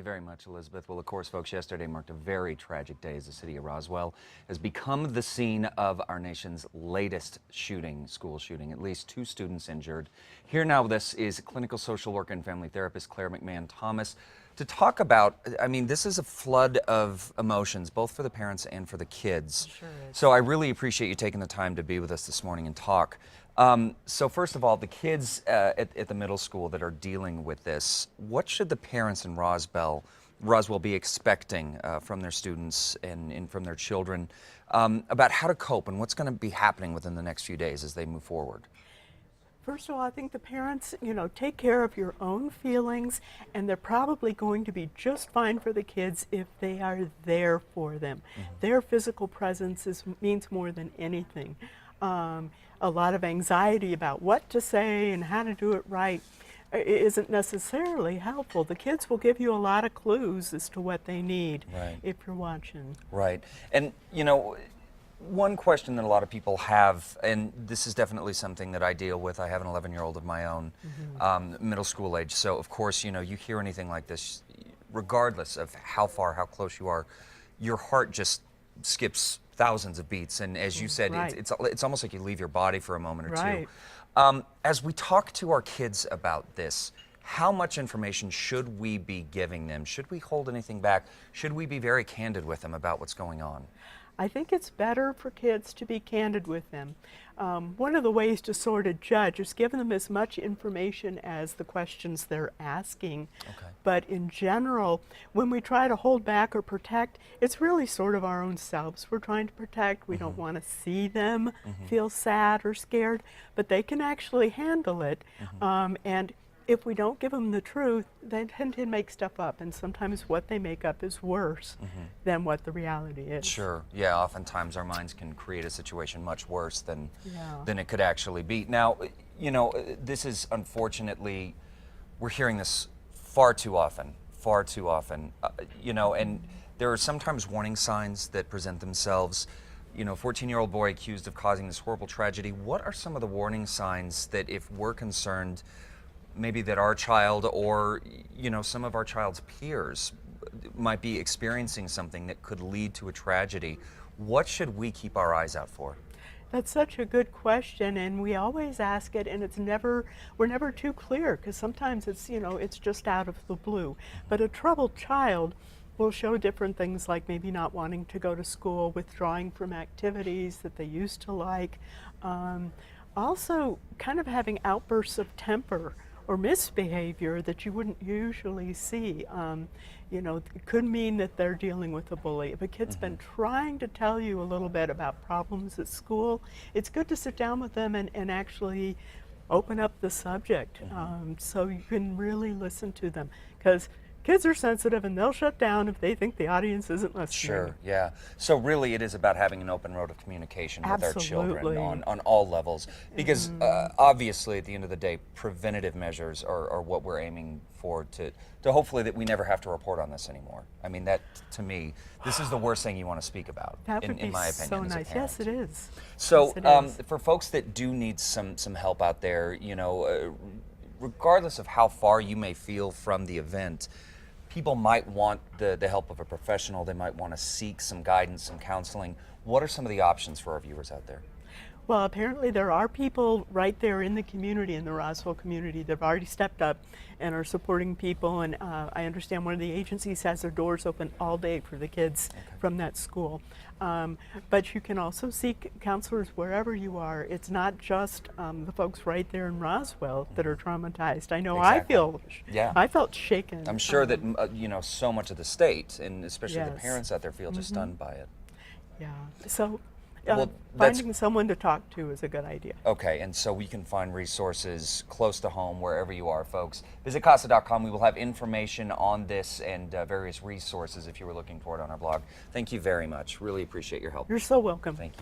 Very much, Elizabeth. Well, of course, folks, yesterday marked a very tragic day as the city of Roswell has become the scene of our nation's latest shooting, school shooting. At least 2 students injured. Here now with us is clinical social worker and family therapist Claire McMahon-Thomas to talk about, I mean, this is a flood of emotions, both for the parents and for the kids. Sure is. So I really appreciate you taking the time to be with us this morning and talk. So first of all, the kids at the middle school that are dealing with this, what should the parents in Roswell be expecting from their students and from their children about how to cope and what's going to be happening within the next few days as they move forward? First of all, I think the parents, take care of your own feelings, and they're probably going to be just fine for the kids if they are there for them. Their physical presence means more than anything. A lot of anxiety about what to say and how to do it right isn't necessarily helpful. The kids will give you a lot of clues as to what they need if you're watching. Right. And, one question that a lot of people have, and this is definitely something that I deal with. I have an 11-year-old of my own, middle school age. So, of course, you hear anything like this, regardless of how close you are, your heart just skips thousands of beats. And as you said, it's almost like you leave your body for a moment or two. As we talk to our kids about this, how much information should we be giving them? Should we hold anything back? Should we be very candid with them about what's going on? I think it's better for kids to be candid with them. One of the ways to sort of judge is give them as much information as the questions they're asking. But in general, when we try to hold back or protect, it's really sort of our own selves we're trying to protect. We don't want to see them feel sad or scared, but they can actually handle it. And if we don't give them the truth, they tend to make stuff up, and sometimes what they make up is worse than what the reality is. Sure. Yeah, oftentimes our minds can create a situation much worse than it could actually be. Now, this is unfortunately, we're hearing this far too often, and there are sometimes warning signs that present themselves. 14-year-old boy accused of causing this horrible tragedy. What are some of the warning signs that if we're concerned maybe that our child or some of our child's peers might be experiencing something that could lead to a tragedy, what should we keep our eyes out for? That's such a good question, and we always ask it, and we're never too clear, because sometimes it's just out of the blue. But a troubled child will show different things, like maybe not wanting to go to school, withdrawing from activities that they used to like, also kind of having outbursts of temper or misbehavior that you wouldn't usually see. It could mean that they're dealing with a bully. If a kid's been trying to tell you a little bit about problems at school, it's good to sit down with them and actually open up the subject so you can really listen to them. Because kids are sensitive and they'll shut down if they think the audience isn't listening. Sure, yeah. So really it is about having an open road of communication with our children on all levels. Because obviously at the end of the day, preventative measures are what we're aiming for to hopefully that we never have to report on this anymore. I mean, that, to me, this is the worst thing you want to speak about, in my opinion, so nice. Yes, it is. So yes, it is. For folks that do need some help out there, regardless of how far you may feel from the event, people might want the help of a professional. They might want to seek some guidance, some counseling. What are some of the options for our viewers out there? Well, apparently there are people right there in the community, in the Roswell community, that have already stepped up and are supporting people. And I understand one of the agencies has their doors open all day for the kids from that school. But you can also seek counselors wherever you are. It's not just the folks right there in Roswell that are traumatized. I know I felt shaken. I'm sure that so much of the state, and especially the parents out there, feel just stunned by it. Yeah. So well, finding someone to talk to is a good idea. Okay, and so we can find resources close to home wherever you are, folks. Visit CASA.com. We will have information on this and various resources if you were looking for it on our blog. Thank you very much. Really appreciate your help. You're so welcome. Thank you.